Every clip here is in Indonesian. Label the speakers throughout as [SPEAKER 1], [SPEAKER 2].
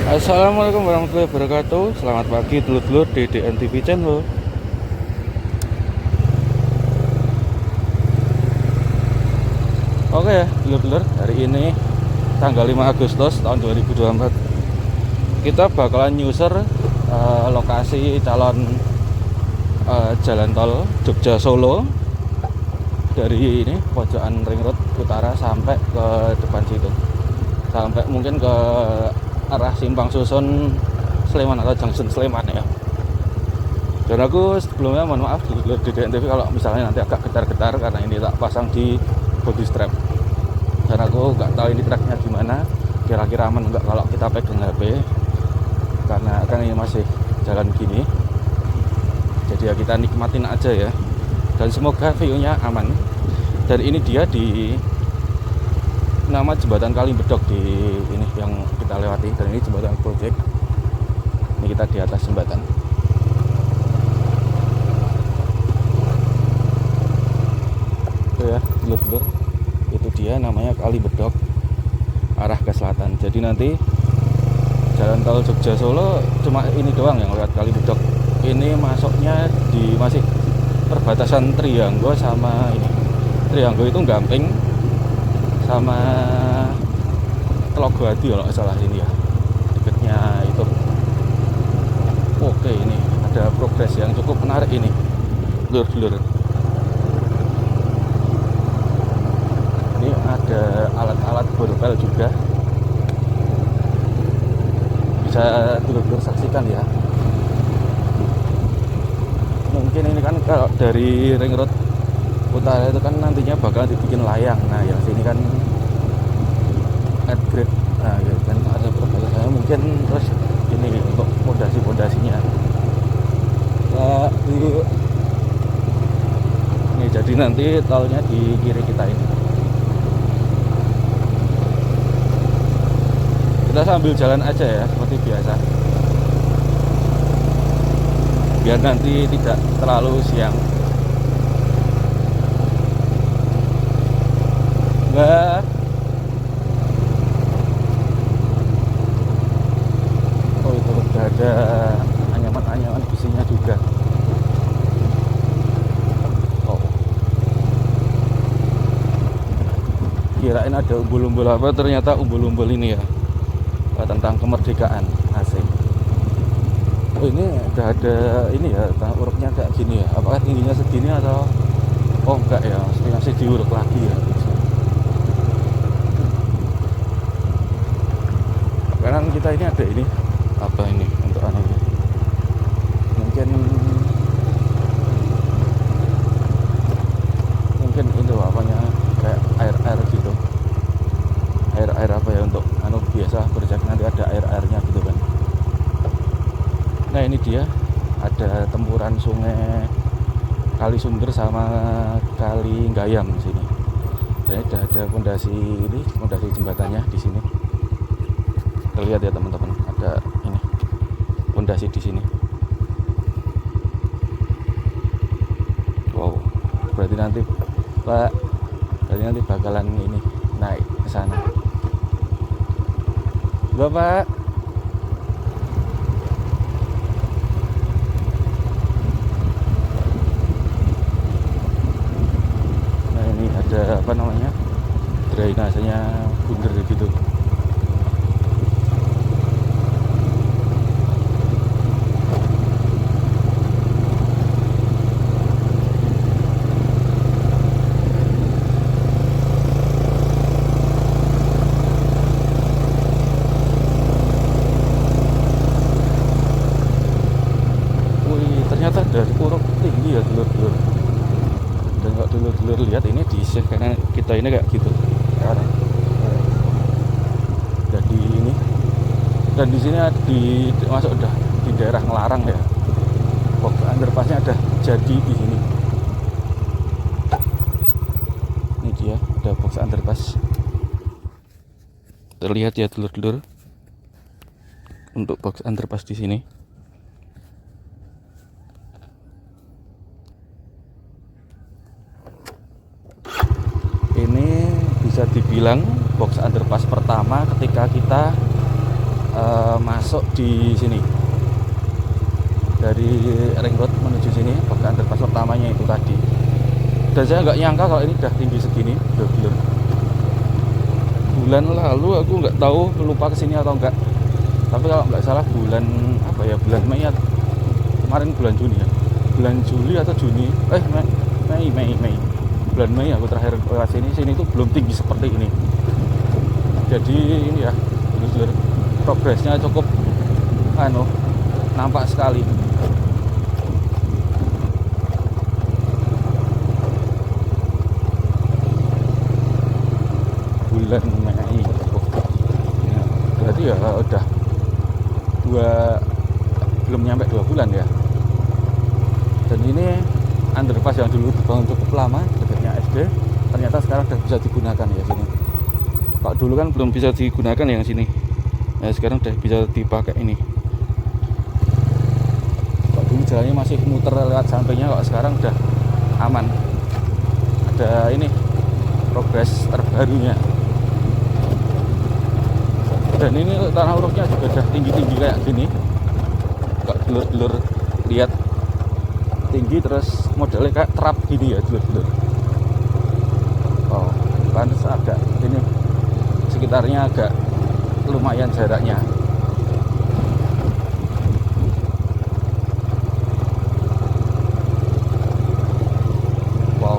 [SPEAKER 1] Assalamualaikum warahmatullahi wabarakatuh. Selamat pagi dulur-dulur di DNTV Channel. Oke ya dulur-dulur, hari ini tanggal 5 Agustus tahun 2024 kita bakalan user lokasi calon jalan tol Jogja Solo dari ini pojokan Ring Road utara sampai ke depan situ, sampai mungkin ke arah Simpang Susun Sleman atau Junction Sleman ya. Dan aku sebelumnya mohon maaf di DNTV kalau misalnya nanti agak getar-getar karena ini tak pasang di body strap. Dan aku nggak tahu ini tracknya gimana, kira-kira aman nggak kalau kita pegang HP, karena kan ini masih jalan gini. Jadi ya kita nikmatin aja ya. Dan semoga view-nya aman. Dan ini dia di nama jembatan Kalimbedok di ini yang kita lewati, dan ini jembatan project. Ini kita di atas jembatan. Itu ya, dulur-dulur. Itu dia namanya Kalimbedok arah ke selatan. Jadi nanti jalan tol Jogja Solo cuma ini doang yang lewat Kalimbedok. Ini masuknya di masih perbatasan Trianggo sama ini. Trianggo itu Gamping sama Telogowadi kalau nggak salah ini ya, dekatnya itu. Oke, ini ada progres yang cukup menarik ini, dulur-dulur. Ini ada alat-alat borbel juga, bisa dulur-dulur saksikan ya. Mungkin ini kan kalau dari Ring Road utara itu kan nantinya bakal dibikin layang. Nah yang sini kan upgrade, nah ya kan ada perbaikannya mungkin, terus ini untuk pondasinya. Nah, ini jadi nanti tolnya di kiri kita ini. Kita sambil jalan aja ya seperti biasa, biar nanti tidak terlalu siang. Enggak. Oh itu udah ada anyaman-anyaman bisinya juga. Oh, kirain ada umbul-umbul apa, ternyata umbul-umbul ini ya, tentang kemerdekaan. Asik. Oh ini udah ada ini ya, uruknya kayak gini ya. Apakah tingginya segini atau oh enggak ya, masih diuruk lagi ya. Kanan kita ini ada ini apa ini untuk anunya, mungkin itu apanya, kayak air gitu, air apa ya, untuk anu biasa bercek nanti ada airnya gitu kan. Nah ini dia ada tempuran sungai Kali Sumber sama Kali Gayam di sini. Dan ini ada pondasi jembatannya di sini. Terlihat ya teman-teman, ada ini pondasi di sini. Wow, berarti nanti bakalan ini naik ke sana. Bapak, nah ini ada apa namanya, drainasenya bundar gitu. Ternyata dari uruk tinggi ya dulur-dulur. Dan kalau dulur-dulur lihat ini di save karena kita ini kayak gitu. Jadi ini, dan di sini masuk udah di daerah Ngelarang ya. Box underpassnya ada jadi di sini. Ini dia, ada box underpass. Terlihat ya dulur-dulur untuk box underpass di sini. Ini bisa dibilang box underpass pertama ketika kita masuk di sini dari ring road menuju sini pakai underpass pertamanya itu tadi. Dan saya nggak nyangka kalau ini udah tinggi segini, bener-bener. Bulan lalu aku nggak tahu, lupa kesini atau enggak. Tapi kalau nggak salah bulan apa ya, bulan Mei kemarin, bulan Juni ya, bulan Juli atau Juni, Mei. Bulan Mei aku terakhir lewat sini tuh belum tinggi seperti ini. Jadi ini ya, bener-bener progresnya cukup nampak sekali. Bulan Mei ya, berarti ya udah belum nyampe 2 bulan ya. Dan ini underpass yang dulu dibangun cukup lama dekatnya SD, ternyata sekarang udah bisa digunakan ya sini. Kalau dulu kan belum bisa digunakan yang sini, ya sekarang udah bisa dipakai ini. Kalau dulu jalannya masih muter lewat sampingnya, kalau sekarang udah aman. Ada ini progres terbarunya. Dan ini tanah uruknya juga udah tinggi-tinggi kayak gini. Kok dulur-dulur lihat tinggi, terus modelnya kayak trap gini ya dulur-dulur. Oh, pantes agak ini sekitarnya agak lumayan jaraknya. Wow,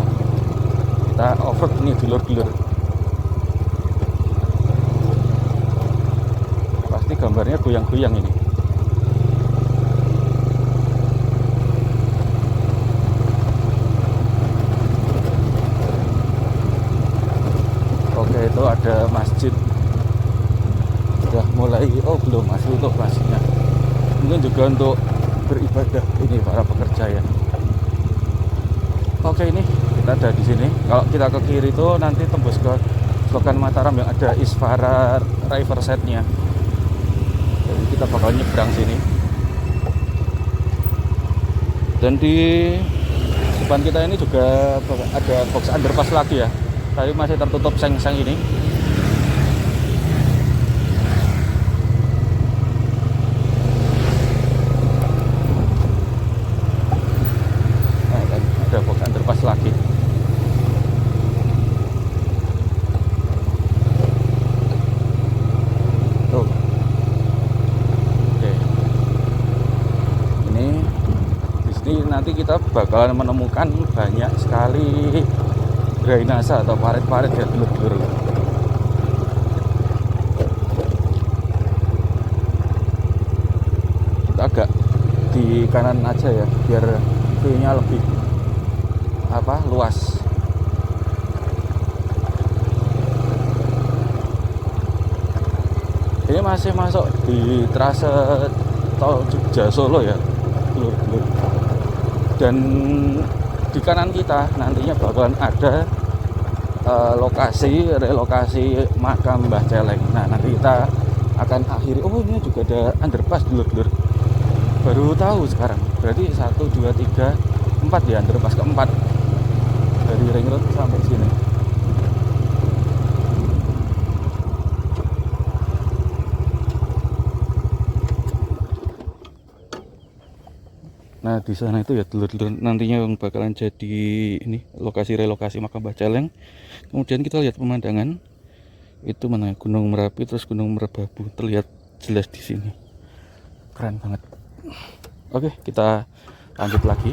[SPEAKER 1] kita off-road ini dulur-dulur. Pasti gambarnya goyang-goyang ini. Oke, itu ada masjid. Sudah mulai, belum, masih untuk masjidnya. Mungkin juga untuk beribadah ini para pekerja ya. Oke, ini kita ada di sini. Kalau kita ke kiri itu nanti tembus ke Slogan Mataram yang ada Isfara Riverside-nya. Jadi kita bakal nyebrang sini. Dan di depan kita ini juga ada box underpass lagi ya. Tapi masih tertutup seng-seng ini. Nah, kan ada box underpass lagi. Tuh. Oke. Ini di sini nanti kita bakalan menemukan banyak sekali drainase atau parit-parit ya dulur-dulur. Kita agak di kanan aja ya biar view-nya lebih luas. Ini masih masuk di trase tol Jogja Solo ya dulur-dulur. Dan di kanan kita nantinya bakalan ada relokasi makam Mbah Celeng. Nah, nanti kita akan akhiri. Oh, ini juga ada underpass dulur-dulur. Baru tahu sekarang. Berarti 1, 2, 3, 4 ya, underpass keempat dari ring road sampai sini. Nah, di sana itu ya dulur-dulur nantinya yang bakalan jadi ini relokasi makam Mbah Celeng. Kemudian kita lihat pemandangan itu mana Gunung Merapi, terus Gunung Merbabu terlihat jelas di sini. Keren banget. Oke, kita lanjut lagi.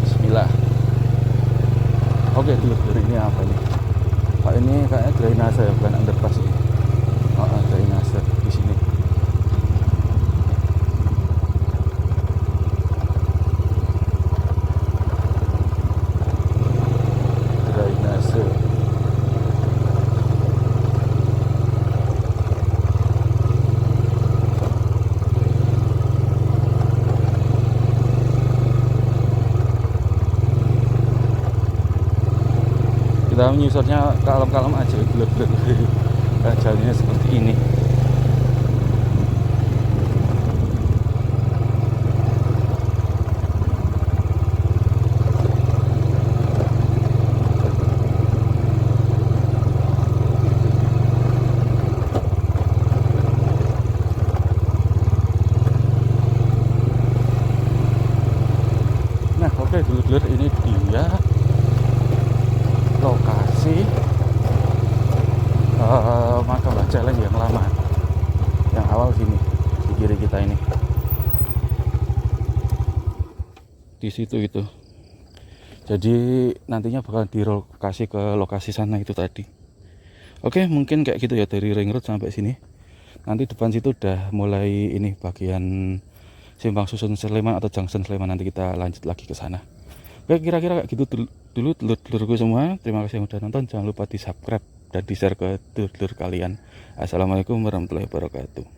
[SPEAKER 1] Bismillah. Oke, dulur-dulur ini apa nih? Pak, ini kayaknya drainase ya, bukan underpass ini. Drainase di sini. Kita menyusurnya kalem-kalem aja, gelap-gelap. Jalannya seperti ini. Oke dulur-dulur, ini dia lokasi makam Mbah Celeng yang lama, yang awal sini di kiri kita ini, di situ itu. Jadi nantinya bakal direlokasi ke lokasi sana itu tadi. Oke, mungkin kayak gitu ya dari ring road sampai sini. Nanti depan situ udah mulai ini bagian Simpang Susun Sleman atau Junction Sleman, nanti kita lanjut lagi ke sana. Oke, kira-kira kayak gitu dulu telur-telurku semua. Terima kasih yang udah nonton. Jangan lupa di subscribe dan di share ke telur-telur kalian. Assalamualaikum warahmatullahi wabarakatuh.